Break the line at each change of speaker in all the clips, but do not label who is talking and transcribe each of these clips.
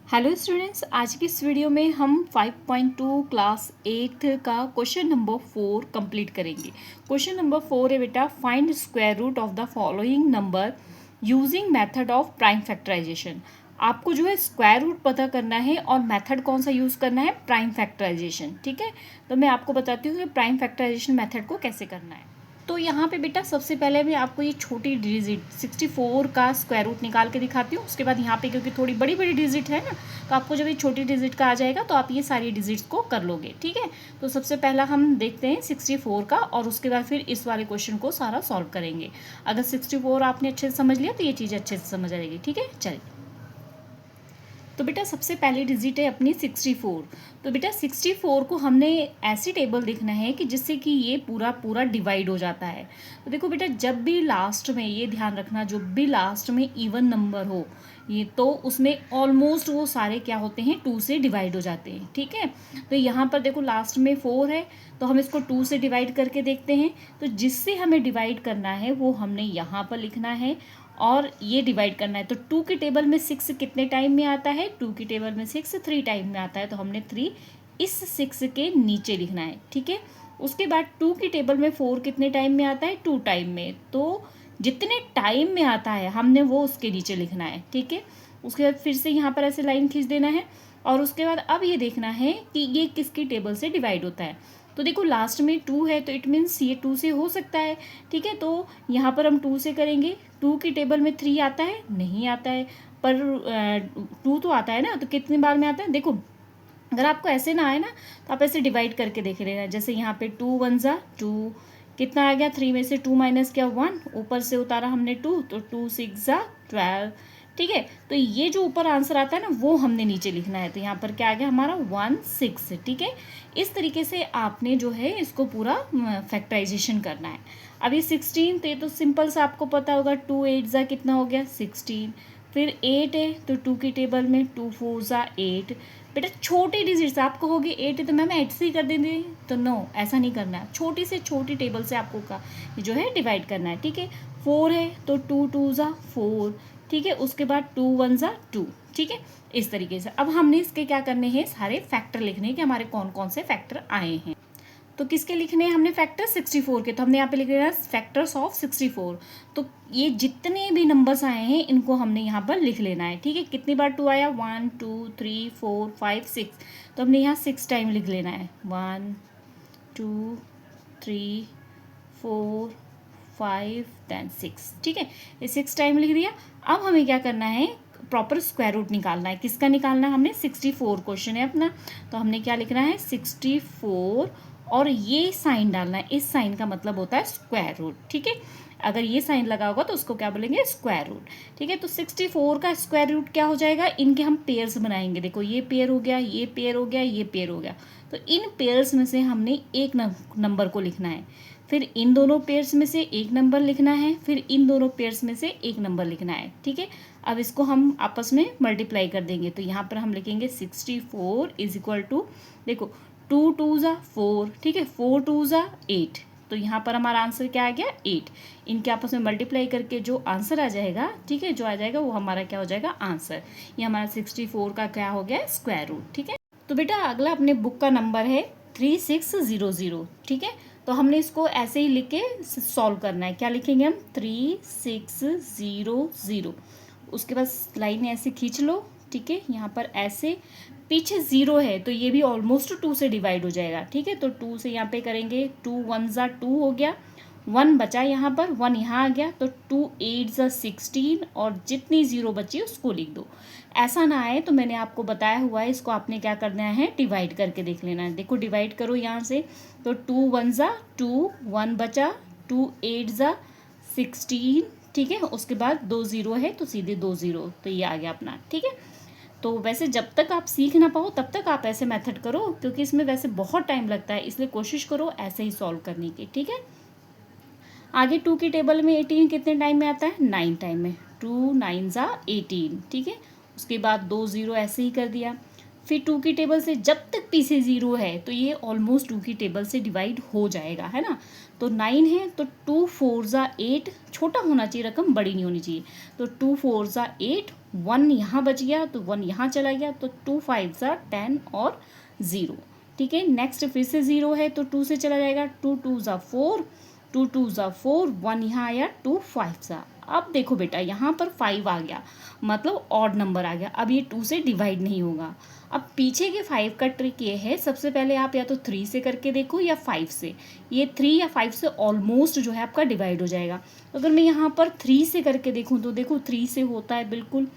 Hello students, आज की इस वीडियो में हम 5.2 क्लास 8 का क्वेश्चन नंबर 4 कंप्लीट करेंगे। क्वेश्चन नंबर 4 है बेटा, find square root of the following number using method of prime factorization. आपको जो है स्क्वायर रूट पता करना है और मेथड कौन सा यूज़ करना है, प्राइम फैक्टराइजेशन। ठीक है, तो मैं आपको बताती हूँ कि प्राइम फैक्टराइजेशन मेथड को कैसे करना है। तो यहाँ पे बेटा सबसे पहले मैं आपको ये छोटी डिजिट 64 का स्क्वायर रूट निकाल के दिखाती हूँ। उसके बाद यहाँ पे क्योंकि थोड़ी बड़ी बड़ी डिजिट है ना, तो आपको जब ये छोटी डिजिट का आ जाएगा तो आप ये सारी डिजिट्स को कर लोगे। ठीक है, तो सबसे पहला हम देखते हैं 64 का, और उसके बाद फिर इस वाले क्वेश्चन को सारा सॉल्व करेंगे। अगर 64 आपने अच्छे से समझ लिया तो ये चीज़ अच्छे से समझ आएगी। ठीक है, चलिए। तो बेटा सबसे पहली डिजिट है अपनी 64। तो बेटा 64 को हमने ऐसी टेबल देखना है कि जिससे कि ये पूरा पूरा डिवाइड हो जाता है। तो देखो बेटा, जब भी लास्ट में, ये ध्यान रखना, जब भी लास्ट में इवन नंबर हो ये, तो उसमें ऑलमोस्ट वो सारे क्या होते हैं, 2 से डिवाइड हो जाते हैं। ठीक है, तो यहाँ पर देखो लास्ट में 4 है, तो हम इसको 2 से डिवाइड करके देखते हैं। तो जिससे हमें डिवाइड करना है वो हमने यहाँ पर लिखना है और ये डिवाइड करना है। तो 2 की टेबल में 6 कितने टाइम में आता है, 2 की टेबल में 6 3 टाइम में आता है, तो हमने 3 इस 6 के नीचे लिखना है। ठीक है, उसके बाद 2 की टेबल में 4 कितने टाइम में आता है, 2 टाइम में, तो जितने टाइम में आता है हमने वो उसके नीचे लिखना है। ठीक है, उसके बाद फिर से यहाँ पर ऐसे लाइन खींच देना है, और उसके बाद अब ये देखना है कि ये किसकी टेबल से डिवाइड होता है। तो देखो लास्ट में 2 है, तो इट मीन्स ये 2 से हो सकता है। ठीक है, तो यहाँ पर हम 2 से करेंगे। 2 की टेबल में 3 आता है, नहीं आता है, पर 2 तो आता है ना, तो कितनी बार में आता है। देखो अगर आपको ऐसे ना आए ना, तो आप ऐसे डिवाइड करके देख लेना। जैसे यहाँ पे 2 1 ज़ा 2, कितना आ गया, 3 में से 2 माइनस किया 1, ऊपर से उतारा हमने 2, तो 2 6 ज़ा 12। ठीक है, तो ये जो ऊपर आंसर आता है ना वो हमने नीचे लिखना है। तो यहाँ पर क्या आ गया हमारा 1 6। ठीक है, इस तरीके से आपने जो है इसको पूरा फैक्टराइजेशन करना है। अब ये 16, तो ये तो सिंपल सा आपको पता होगा, 2 8 ज़ा कितना हो गया 16। फिर 8 है, तो 2 की टेबल में 2 4 ज़ा 8। बेटा छोटी डिजिट्स आपको होगी 8 है तो मैम 8 से ही कर देंगे, तो नो, ऐसा नहीं करना है। छोटी से छोटी टेबल से आपको का जो है डिवाइड करना है। ठीक है, 4 है तो 2 2 ज़ा 4। ठीक है, उसके बाद 2 1 ज़ा 2। ठीक है, इस तरीके से अब हमने इसके क्या करने हैं, सारे फैक्टर लिखने हैं कि हमारे कौन कौन से फैक्टर आए हैं। तो किसके लिखने हैं हमने फैक्टर, 64 के, तो हमने यहाँ पे लिख लिया फैक्टर्स ऑफ 64। तो ये जितने भी नंबर्स आए हैं इनको हमने यहाँ पर लिख लेना है। ठीक है, कितनी बार 2 आया, 1 2 3 4 5 6, तो हमने यहाँ 6 टाइम लिख लेना है। 1 2 3 4 5 देन 6। ठीक है, ये 6 टाइम लिख दिया। अब हमें क्या करना है, प्रॉपर स्क्वायर रूट निकालना है। किसका निकालना है हमने, 64 क्वेश्चन है अपना, तो हमने क्या लिखना है 64, और ये साइन डालना है। इस साइन का मतलब होता है स्क्वायर रूट। ठीक है, अगर ये साइन लगा होगा तो उसको क्या बोलेंगे, स्क्वायर रूट। ठीक है, तो 64 का स्क्वायर रूट क्या हो जाएगा, इनके हम पेयर्स बनाएंगे। देखो ये पेयर हो गया, ये पेयर हो गया, ये पेयर हो गया, तो इन पेयर्स में से हमने एक नंबर को लिखना है, फिर इन दोनों पेयर्स में से एक नंबर लिखना है, फिर इन दोनों पेयर्स में से एक नंबर लिखना है। ठीक है, अब इसको हम आपस में मल्टीप्लाई कर देंगे, तो यहाँ पर हम लिखेंगे 64 इज इक्वल टू, देखो 2 2 ज़ा 4। ठीक है, 4 2 ज़ा 8, तो यहाँ पर हमारा आंसर क्या आ गया 8। इनके आपस में मल्टीप्लाई करके जो आंसर आ जाएगा, ठीक है, जो आ जाएगा वो हमारा क्या हो जाएगा, आंसर। ये हमारा 64 का क्या हो गया, स्क्वायर रूट। ठीक है, तो बेटा अगला अपने बुक का नंबर है 3600। ठीक है, तो हमने इसको ऐसे ही लिख के सॉल्व करना है। क्या लिखेंगे हम, 3600, उसके बाद लाइन ऐसे खींच लो। ठीक है, यहाँ पर ऐसे पीछे 0 है तो ये भी ऑलमोस्ट 2 से डिवाइड हो जाएगा। ठीक है, तो 2 से यहाँ पे करेंगे, 2 1 ज़ा 2 हो गया, 1 बचा यहाँ पर, 1 यहाँ आ गया, तो 2 8 ज़ा 16, और जितनी 0 बची उसको लिख दो। ऐसा ना आए तो मैंने आपको बताया हुआ है, इसको आपने क्या करना है, डिवाइड करके देख लेना है। देखो डिवाइड करो यहाँ से, तो 2 1 ज़ा 2, 1 बचा, 2 8 ज़ा 16। ठीक है, उसके बाद 2 0 है तो सीधे 2 0, तो ये आ गया अपना। ठीक है, तो वैसे जब तक आप सीख ना पाओ तब तक आप ऐसे मेथड करो, क्योंकि इसमें वैसे बहुत टाइम लगता है, इसलिए कोशिश करो ऐसे ही सॉल्व करने की। ठीक है, आगे 2 की टेबल में 18 कितने टाइम में आता है, 9 टाइम में, 2 9 ज़ा 18। ठीक है, उसके बाद 2 0 ऐसे ही कर दिया। फिर 2 की टेबल से जब तक पीछे 0 है तो ये ऑलमोस्ट 2 की टेबल से डिवाइड हो जाएगा, है ना। तो 9 है तो 2 4 ज़ा 8, छोटा होना चाहिए रकम, बड़ी नहीं होनी चाहिए, तो 2 4 ज़ा 8, 1 यहाँ बच गया तो 1 यहाँ चला गया, तो 2 5 ज़ा 10 और 0, ठीक है। नेक्स्ट फिर से 0 है तो 2 से चला जाएगा, 2 2 ज़ा 4, 2 2 ज़ा 4, 1 यहाँ आया, 2 5 ज़ा। अब देखो बेटा यहाँ पर 5 आ गया, मतलब ऑड नंबर आ गया, अब ये 2 से डिवाइड नहीं होगा। अब पीछे के 5 का ट्रिक ये है, सबसे पहले आप या तो 3 से करके देखो या 5 से, ये 3 या 5 से ऑलमोस्ट जो है आपका डिवाइड हो जाएगा। अगर मैं यहाँ पर 3 से करके देखूँ तो देखो 3 से होता है बिल्कुल,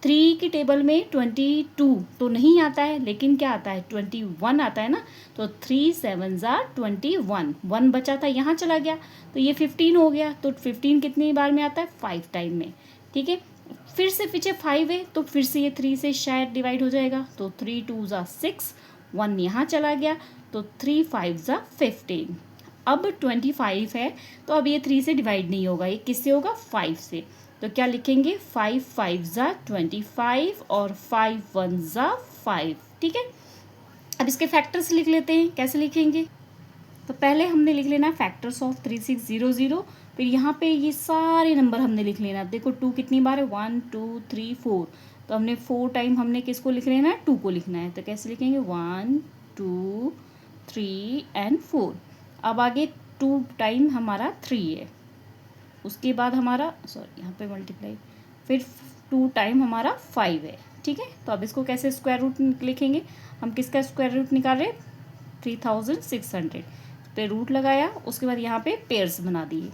3 की टेबल में 22 तो नहीं आता है, लेकिन क्या आता है 21 आता है ना, तो 3 7 ज़ा 21, 1 बचा था यहाँ चला गया, तो ये 15 हो गया, तो 15 कितनी बार में आता है 5 टाइम में, ठीक है। फिर से पीछे 5 है तो फिर से ये 3 से शायद डिवाइड हो जाएगा, तो 3 2 ज़ा 6, 1 यहाँ चला गया, तो 3 5 ज़ा 15। अब 25 है तो अब ये 3 से डिवाइड नहीं होगा, ये किससे होगा 5 से, तो क्या लिखेंगे 5 5 ज़ा 25 और 5 1 ज़ा 5, ठीक है। अब इसके फैक्टर्स लिख लेते हैं, कैसे लिखेंगे, तो पहले हमने लिख लेना फैक्टर्स ऑफ 3600, फिर यहाँ पे ये सारे नंबर हमने लिख लेना। देखो 2 कितनी बार है, 1 2 3 4, तो हमने 4 टाइम हमने किसको लिख लेना है 2 को लिखना है, तो कैसे लिखेंगे 1 2 3 एंड 4। अब आगे 2 टाइम हमारा 3 है, उसके बाद हमारा सॉरी यहाँ पे मल्टीप्लाई, फिर 2 टाइम हमारा 5 है, ठीक है। तो अब इसको कैसे स्क्वायर रूट लिखेंगे, हम किसका स्क्वायर रूट निकाल रहे हैं 3600 पे रूट लगाया, उसके बाद यहाँ पे पेयर्स बना दिए,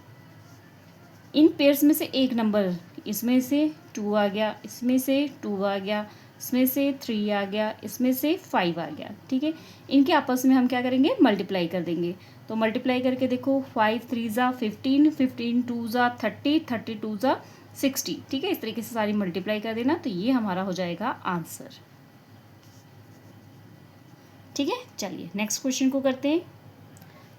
इन पेयर्स में से एक नंबर, इसमें से 2 आ गया, इसमें से 2 आ गया, इसमें से 3 आ गया, इसमें से 5 आ गया, ठीक है। इनके आपस में हम क्या करेंगे मल्टीप्लाई कर देंगे, तो मल्टीप्लाई करके देखो 5 3 ज़ा 15, 15 2 ज़ा 30, 30 2 ज़ा 60, ठीक है। इस तरीके से सारी मल्टीप्लाई कर देना, तो ये हमारा हो जाएगा आंसर, ठीक है। चलिए नेक्स्ट क्वेश्चन को करते हैं।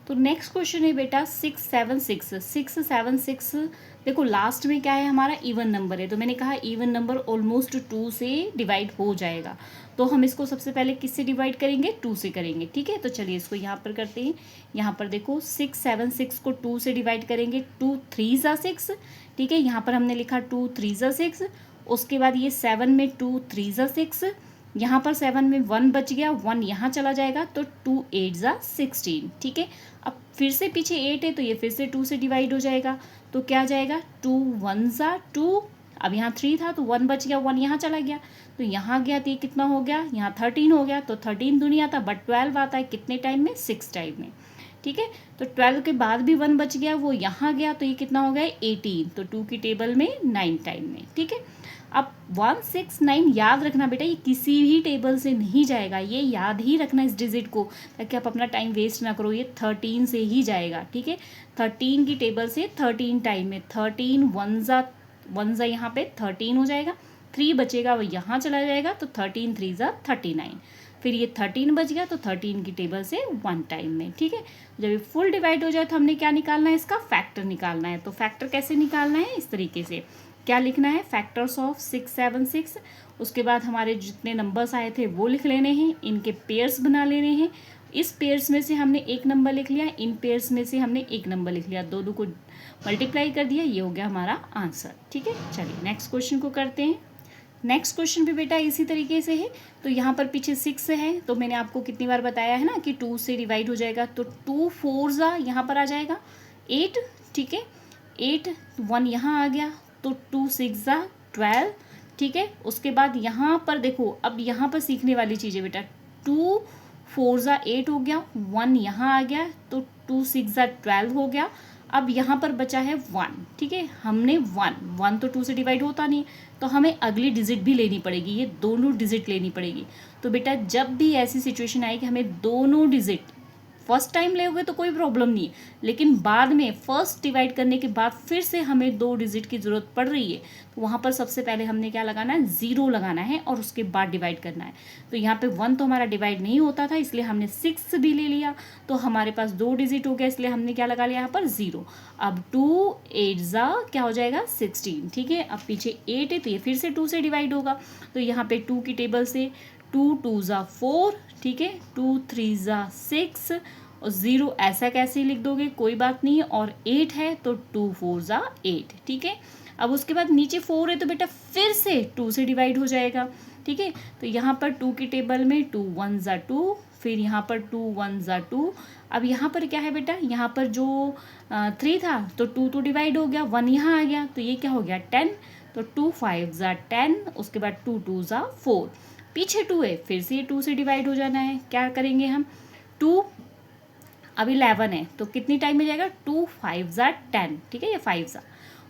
तो नेक्स्ट क्वेश्चन है बेटा 676। देखो लास्ट में क्या है हमारा इवन नंबर है, तो मैंने कहा इवन नंबर ऑलमोस्ट 2 से डिवाइड हो जाएगा, तो हम इसको सबसे पहले किससे डिवाइड करेंगे 2 से करेंगे, ठीक है। तो चलिए इसको यहाँ पर करते हैं, यहाँ पर देखो 676 को 2 से डिवाइड करेंगे, 2 3 ज़ा 6, ठीक है। यहाँ पर हमने लिखा 2 3 ज़ा 6, उसके बाद ये 7 में 2 3 ज़ा 6, यहाँ पर 7 में 1 बच गया, 1 यहाँ चला जाएगा, तो 2 8 ज़ा 16, ठीक है। अब फिर से पीछे 8 है तो ये फिर से 2 से डिवाइड हो जाएगा, तो क्या जाएगा 2 1 ज़ा 2, अब यहाँ 3 था तो 1 बच गया, 1 यहाँ चला गया, तो यहाँ गया तो ये कितना हो गया, यहाँ 13 हो गया, तो 13 दुनिया था बट 12 आता है कितने टाइम में 6 टाइम में, ठीक है। तो 12 के बाद भी 1 बच गया, वो यहाँ गया, तो ये कितना हो गया 18, तो 2 की टेबल में 9 टाइम में, ठीक है। अब 169 याद रखना बेटा, ये किसी भी टेबल से नहीं जाएगा, ये याद ही रखना इस डिजिट को, ताकि आप अपना टाइम वेस्ट ना करो, ये 13 से ही जाएगा, ठीक है। 13 की टेबल से 13 टाइम में 13 1 ज़ा यहाँ पे 13 हो जाएगा, 3 बचेगा वो यहाँ चला जाएगा, तो 13 3 ज़ा 39, फिर ये 13 बच गया, तो 13 की टेबल से 1 टाइम में, ठीक है। जब ये फुल डिवाइड हो जाए तो हमने क्या निकालना है, इसका फैक्टर निकालना है। तो फैक्टर कैसे निकालना है, इस तरीके से क्या लिखना है, फैक्टर्स ऑफ 676, उसके बाद हमारे जितने नंबर्स आए थे वो लिख लेने हैं, इनके पेयर्स बना लेने हैं, इस पेयर्स में से हमने एक नंबर लिख लिया, इन पेयर्स में से हमने एक नंबर लिख लिया, दो को मल्टीप्लाई कर दिया, ये हो गया हमारा आंसर, ठीक है। चलिए नेक्स्ट क्वेश्चन को करते हैं। नेक्स्ट क्वेश्चन भी बेटा इसी तरीके से है, तो यहाँ पर पीछे 6 है, तो मैंने आपको कितनी बार बताया है ना कि 2 से डिवाइड हो जाएगा, तो 2 4 ज़ा यहाँ पर आ जाएगा 8, ठीक है, 8 1 यहाँ आ गया, तो 2 6 ज़ा 12, ठीक है। उसके बाद यहाँ पर देखो, अब यहाँ पर सीखने वाली चीज़ है बेटा, 2 4 ज़ा 8 हो गया, 1 यहाँ आ गया, तो 2 6 ज़ा 12 हो गया, अब यहाँ पर बचा है 1, ठीक है। हमने 1 तो 2 से डिवाइड होता नहीं, तो हमें अगली डिजिट भी लेनी पड़ेगी, ये दोनों डिजिट लेनी पड़ेगी। तो बेटा जब भी ऐसी सिचुएशन आए कि हमें दोनों डिजिट फर्स्ट टाइम लेोगे तो कोई प्रॉब्लम नहीं है, लेकिन बाद में फर्स्ट डिवाइड करने के बाद फिर से हमें 2 डिजिट की ज़रूरत पड़ रही है, तो वहाँ पर सबसे पहले हमने क्या लगाना है, 0 लगाना है और उसके बाद डिवाइड करना है। तो यहाँ पे 1 तो हमारा डिवाइड नहीं होता था, इसलिए हमने 6 भी ले लिया, तो हमारे पास 2 डिजिट हो गया, इसलिए हमने क्या लगा लिया यहाँ पर 0। अब 2 8 ज़ा क्या हो जाएगा 16, ठीक है। अब पीछे 8 है तो ये फिर से 2 से डिवाइड होगा, तो यहाँ पे 2 की टेबल से 2 2 ज़ा 4, ठीक है, 2 3 ज़ा 6 और 0 ऐसा कैसे लिख दोगे कोई बात नहीं है, और 8 है तो 2 4 ज़ा 8, ठीक है। अब उसके बाद नीचे 4 है तो बेटा फिर से 2 से डिवाइड हो जाएगा, ठीक है। तो यहाँ पर 2 की टेबल में 2 1 ज़ा 2, फिर यहाँ पर 2 1 ज़ा 2। अब यहाँ पर क्या है बेटा, यहाँ पर जो 3 था तो 2 तो डिवाइड हो गया, 1 यहाँ आ गया तो ये क्या हो गया 10, तो 2 5 ज़ा 10, उसके बाद 2 2 ज़ा 4, पीछे 2 है फिर से ये 2 से डिवाइड हो जाना है। क्या करेंगे हम, 2 अब 11 है तो कितनी टाइम में जाएगा, 2 5 ज़ा 10, ठीक है, ये 5 ज़ा,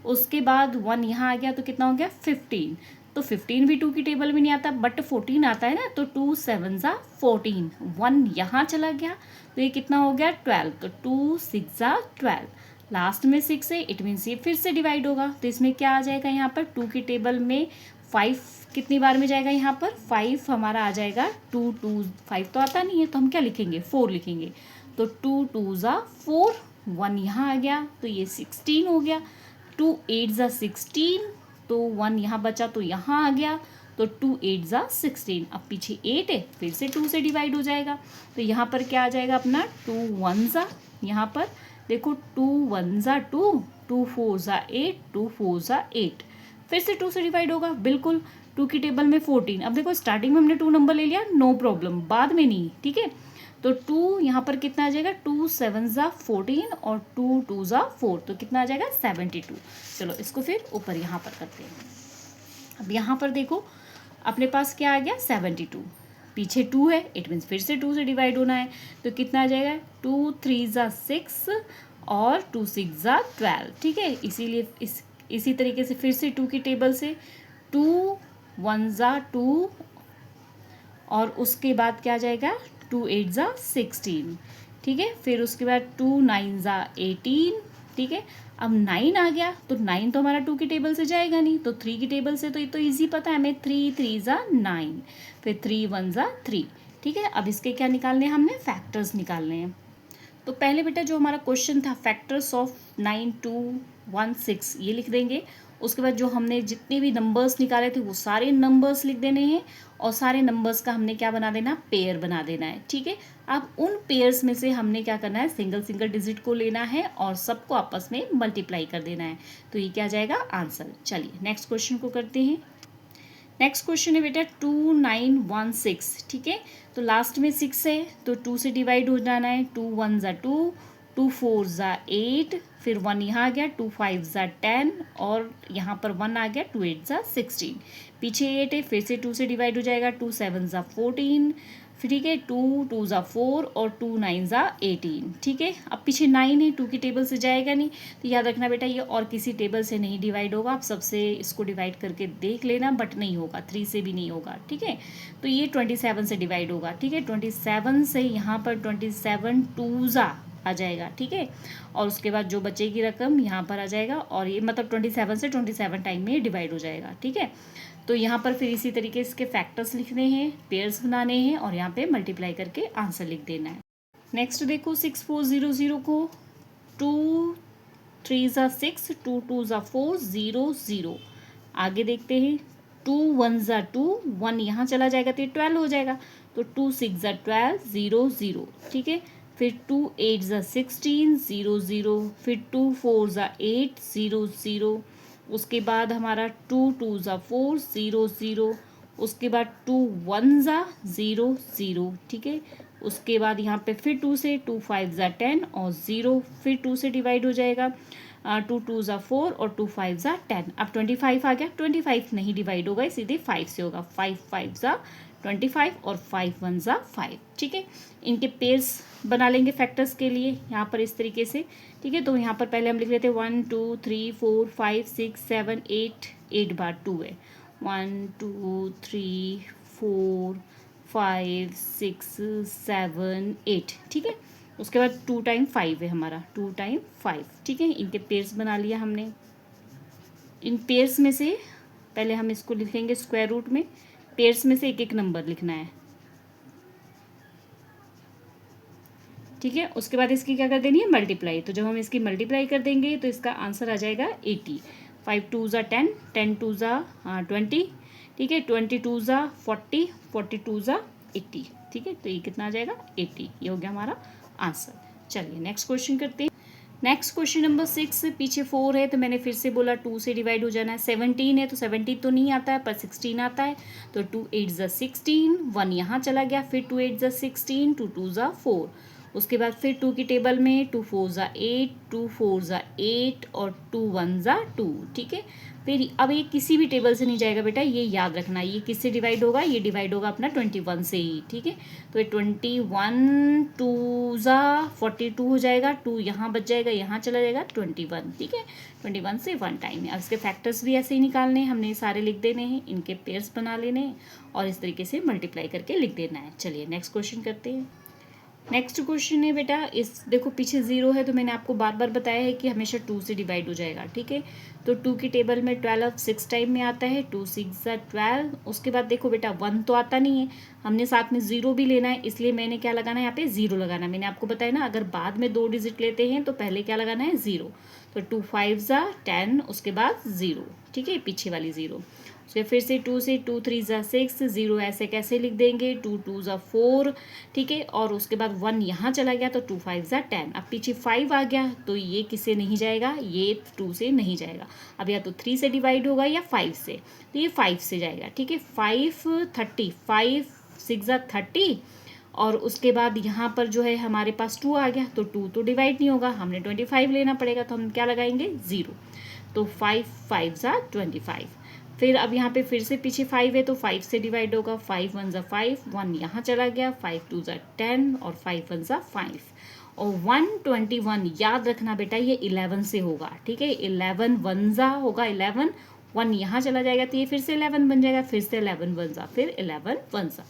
उसके बाद 1 यहाँ आ गया तो कितना हो गया 15, तो 15 भी 2 की टेबल में नहीं आता बट 14 आता है ना, तो 2 7 ज़ा 14, 1 यहाँ चला गया तो ये कितना हो गया 12, तो 2 6 ज़ा 12, लास्ट में 6 है, इट मीन्स ये फिर से डिवाइड होगा। तो इसमें क्या आ जाएगा, यहाँ पर 2 की टेबल में 5 कितनी बार में जाएगा, यहाँ पर 5 हमारा आ जाएगा, 2 2 5 तो आता नहीं है तो हम क्या लिखेंगे 4 लिखेंगे, तो 2 2 ज़ा 4, 1 यहाँ आ गया तो ये 16 हो गया, 2 8 ज़ा 16, तो 1 यहाँ बचा तो यहाँ आ गया, तो 2 8 ज़ा 16, अब पीछे 8 है फिर से 2 से डिवाइड हो जाएगा, तो यहाँ पर क्या आ जाएगा अपना 2 1 ज़ा, यहाँ पर देखो 2 1 ज़ा 2, 2 4 ज़ा 8, 2 4 ज़ा 8, फिर से 2 से डिवाइड होगा, बिल्कुल 2 की टेबल में 14। अब देखो स्टार्टिंग में हमने 2 नंबर ले लिया, नो प्रॉब्लम, बाद में नहीं, ठीक है। तो 2 यहाँ पर कितना आ जाएगा, 2 7 ज़ा 14 और 2 2 ज़ा 4, तो कितना आ जाएगा 72। चलो इसको फिर ऊपर यहाँ पर करते हैं। अब यहाँ पर देखो अपने पास क्या आ गया 72, पीछे 2 है, इट मीन्स फिर से 2 से डिवाइड होना है, तो कितना आ जाएगा 2 3 ज़ा 6 और 2 6 ज़ा 12, ठीक है। इसीलिए इसी तरीके से फिर से 2 की टेबल से 2 1 ज़ा 2 और उसके बाद क्या आ जाएगा 2 8 ज़ा 16, ठीक है। फिर उसके बाद 2 9 ज़ा 18, ठीक है। अब 9 आ गया तो 9 तो हमारा 2 की टेबल से जाएगा नहीं, तो 3 की टेबल से तो ये तो ईजी पता है हमें, 3 3 ज़ा 9, फिर 3 1 ज़ा 3, ठीक है। अब इसके क्या निकालने हैं, हमने फैक्टर्स निकालने हैं। तो पहले बेटा जो हमारा क्वेश्चन था फैक्टर्स ऑफ 9 2 1 6 ये लिख देंगे, उसके बाद जो हमने जितने भी नंबर्स निकाले थे वो सारे नंबर्स लिख देने हैं और सारे नंबर्स का हमने क्या बना देना, पेयर बना देना है, ठीक है। अब उन पेयर्स में से हमने क्या करना है, सिंगल सिंगल डिजिट को लेना है और सबको आपस में मल्टीप्लाई कर देना है, तो ये क्या आ जाएगा आंसर। चलिए नेक्स्ट क्वेश्चन को करते हैं। नेक्स्ट क्वेश्चन है बेटा 2 9 1 6, ठीक है। तो लास्ट में 6 है तो 2 से डिवाइड हो जाना है, 2 1 ज़ा 2, 2 4 ज़ा 8, फिर 1 यहाँ आ गया, 2 5 ज़ा 10 और यहाँ पर 1 आ गया, 2 8 ज़ा 16, पीछे 8 है फिर से 2 से डिवाइड हो जाएगा, 2 7 ज़ा 14, फिर ठीक है 2 2 ज़ा 4 और 2 9 ज़ा 18, ठीक है। अब पीछे 9 है, 2 की टेबल से जाएगा नहीं, तो याद रखना बेटा ये और किसी टेबल से नहीं डिवाइड होगा, आप सबसे इसको डिवाइड करके देख लेना, बट नहीं होगा, 3 से भी नहीं होगा, ठीक है। तो ये 27 से डिवाइड होगा, ठीक है। 27 से यहाँ पर 27 2 ज़ा आ जाएगा, ठीक है। और उसके बाद जो बचेगी रकम यहाँ पर आ जाएगा और ये मतलब 27 से 27 टाइम में डिवाइड हो जाएगा, ठीक है। तो यहाँ पर फिर इसी तरीके से इसके फैक्टर्स लिखने हैं, पेयर्स बनाने हैं और यहाँ पे मल्टीप्लाई करके आंसर लिख देना है। नेक्स्ट देखो 6400 को 2 3 ज़ा 6, 2 2 ज़ा 4 0 0, आगे देखते हैं 2 1 ज़ा 2, 1 यहाँ चला जाएगा तो ये 12 हो जाएगा, तो 2 6 ज़ा 12 0 0, ठीक है। फिर 2 8 ज़ा 16 0 0, फिर 2 4 ज़ा 8 0 0, उसके बाद हमारा 2 2 ज़ा 4 0 0, उसके बाद 2 1 ज़ा 0 0, ठीक है। उसके बाद यहाँ पे फिर 2 से 2 5 ज़ा 10 और 0 फिर 2 से डिवाइड हो जाएगा, 2 2 ज़ा 4 और 2 5 ज़ा 10, अब 25 आ गया, 25 नहीं डिवाइड होगा सीधे 5 से होगा, 5 5 ज़ा 25 और 5 1 ज़ा 5, ठीक है। इनके पेयर्स बना लेंगे फैक्टर्स के लिए यहाँ पर इस तरीके से, ठीक है। तो यहाँ पर पहले हम लिख लेते हैं 1 2 3 4 5 6 7 8, 8 बार 2 है, 1 2 3 4 5 6 7 8, ठीक है। उसके बाद 2 टाइम 5 है हमारा, 2 टाइम 5, ठीक है। इनके पेयर्स बना लिया हमने। इन पेयर्स में से पहले हम इसको लिखेंगे स्क्वायर रूट में, पेयर्स में से एक एक नंबर लिखना है, ठीक है। उसके बाद इसकी क्या कर देनी है मल्टीप्लाई, तो जब हम इसकी मल्टीप्लाई कर देंगे तो इसका आंसर आ जाएगा 80, 5 2 ज़ा 10, 10 2 ज़ा 20, ठीक है, 22 ज़ा 40, 42 ज़ा 80, ठीक है। तो ये कितना आ जाएगा 80, ये हो गया हमारा आंसर। चलिए नेक्स्ट क्वेश्चन करते हैं। नेक्स्ट क्वेश्चन नंबर 6, पीछे 4 है तो मैंने फिर से बोला 2 से डिवाइड हो जाना है। 17 है तो 17 तो नहीं आता है पर 16 आता है, तो 2 8 ज़ा 16, 1 यहाँ चला गया, फिर 2 8 ज़ा 16, 2 2 ज़ा 4, उसके बाद फिर 2 की टेबल में 2 4 ज़ा 8, 2 4 ज़ा 8 और 2 1 ज़ा 2, ठीक है। फिर अब ये किसी भी टेबल से नहीं जाएगा बेटा, ये याद रखना। ये किससे डिवाइड होगा, ये डिवाइड होगा अपना 21 से ही, ठीक है। तो ये 21 2 ज़ा 42 हो जाएगा, 2 यहाँ बच जाएगा, यहाँ चला जाएगा 21, ठीक है। 21 से 1 टाइम है। अब इसके फैक्टर्स भी ऐसे ही निकालने हैं, हमने सारे लिख देने हैं, इनके पेयर्स बना लेने हैं और इस तरीके से मल्टीप्लाई करके लिख देना है। चलिए नेक्स्ट क्वेश्चन करते हैं। नेक्स्ट क्वेश्चन है बेटा, इस देखो पीछे 0 है तो मैंने आपको बार बार बताया है कि हमेशा 2 से डिवाइड हो जाएगा, ठीक है। तो 2 की टेबल में 12 6 टाइम में आता है, 2 6 ज़ा 12। उसके बाद देखो बेटा 1 तो आता नहीं है, हमने साथ में 0 भी लेना है, इसलिए मैंने क्या लगाना है यहाँ पे 0 लगाना है। मैंने आपको बताया ना, अगर बाद में 2 डिजिट लेते हैं तो पहले क्या लगाना है 0। तो 2 5 ज़ा 10, उसके बाद 0, ठीक है, पीछे वाली 0। उसके फिर से 2 से 2 3 ज़ा 6, 0 ऐसे कैसे लिख देंगे, 2 2 ज़ा 4, ठीक है। और उसके बाद 1 यहाँ चला गया तो 2 5 ज़ा 10। अब पीछे 5 आ गया तो ये किससे नहीं जाएगा, ये 2 से नहीं जाएगा। अब या तो 3 से डिवाइड होगा या 5 से, तो ये 5 से जाएगा, ठीक है। 5 30, 5 6 ज़ा 30 और उसके बाद यहाँ पर जो है हमारे पास 2 आ गया, तो 2 तो डिवाइड नहीं होगा, हमने 25 लेना पड़ेगा, तो हम क्या लगाएंगे 0। तो 5 5 ज़ा 25। फिर अब यहाँ पे फिर से पीछे 5 है तो 5 से डिवाइड होगा, 5 1 ज़ा 5, 1 यहाँ चला गया, 5 2 ज़ा 10 और 5 1 ज़ा 5 और 121। याद रखना बेटा ये 11 से होगा, ठीक है। 11 1 ज़ा होगा 11, 1 यहाँ चला जाएगा तो ये फिर से 11 बन जाएगा, फिर से 11 1 ज़ा, फिर 11 1 ज़ा।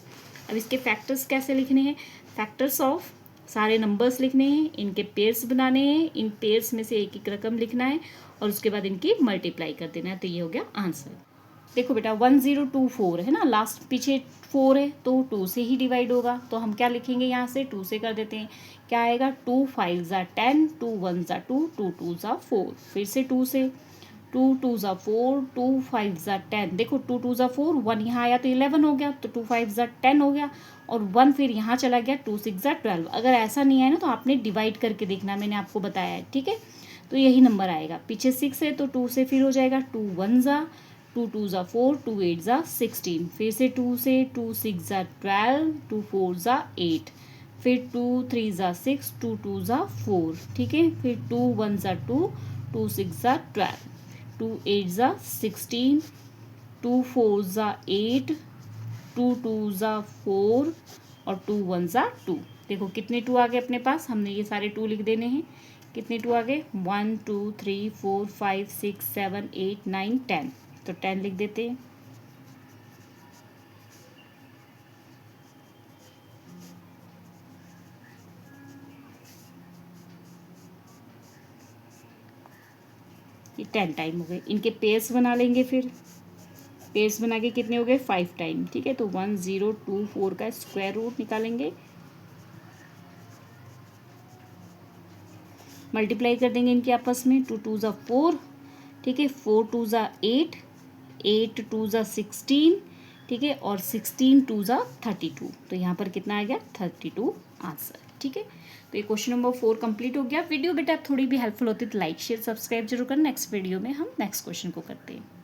अब इसके फैक्टर्स कैसे लिखने हैं, फैक्टर्स ऑफ सारे नंबर्स लिखने हैं, इनके पेयर्स बनाने हैं, इन पेयर्स में से एक एक रकम लिखना है और उसके बाद इनकी मल्टीप्लाई कर देना है, तो ये हो गया आंसर। देखो बेटा 1024 है ना, लास्ट पीछे 4 है तो 2 से ही डिवाइड होगा, तो हम क्या लिखेंगे यहाँ से 2 से कर देते हैं। क्या आएगा 2 5 ज़ा 10, 2 1 ज़ा 2, 2 2 ज़ा 4, फिर से 2 से 2 2 ज़ा 4, 2 5 ज़ा 10। देखो 2 2 ज़ा 4, 1 यहाँ आया तो 11 हो गया, तो 2 5 ज़ा 10 हो गया और 1 फिर यहाँ चला गया, 2 6 ज़ा 12। अगर ऐसा नहीं आया ना तो आपने डिवाइड करके देखना, मैंने आपको बताया है, ठीक है। तो यही नंबर आएगा। पीछे 6 है तो 2 से फिर हो जाएगा 2 1 ज़ा, 2 2 ज़ा 4, 2 8 ज़ा 16, फिर से 2 से 2 6 ज़ा 12, 2 4 ज़ा 8, फिर 2 3 ज़ा 6, 2 2 ज़ा 4, ठीक है। फिर 2 1 ज़ा 2, 2 6 ज़ा 12, 2 8 ज़ा 16, 2 4 ज़ा 8, 2 2 ज़ा 4 और 2 1 ज़ा 2। देखो कितने 2 आ गए अपने पास, हमने ये सारे 2 लिख देने हैं। कितने 2 आ गए, 1 2 3 4 5 6 7 8 9 10, तो 10 लिख देते हैं। ये 10 टाइम हो गए। इनके पेयर्स बना लेंगे, फिर पेयर्स बना के कितने हो गए 5 टाइम, ठीक है। तो 1024 का स्क्वायर रूट निकालेंगे, मल्टीप्लाई कर देंगे इनके आपस में। 2 2 ज़ा 4, ठीक है, 4 2 ज़ा 8, 8 2 ज़ा 16, ठीक है, और 16 2 ज़ा 32। तो यहाँ पर कितना आ गया 32 आंसर, ठीक है। तो ये क्वेश्चन नंबर 4 कंप्लीट हो गया। वीडियो बेटा थोड़ी भी हेल्पफुल होती है तो लाइक शेयर सब्सक्राइब जरूर करना। नेक्स्ट वीडियो में हम नेक्स्ट क्वेश्चन को करते हैं।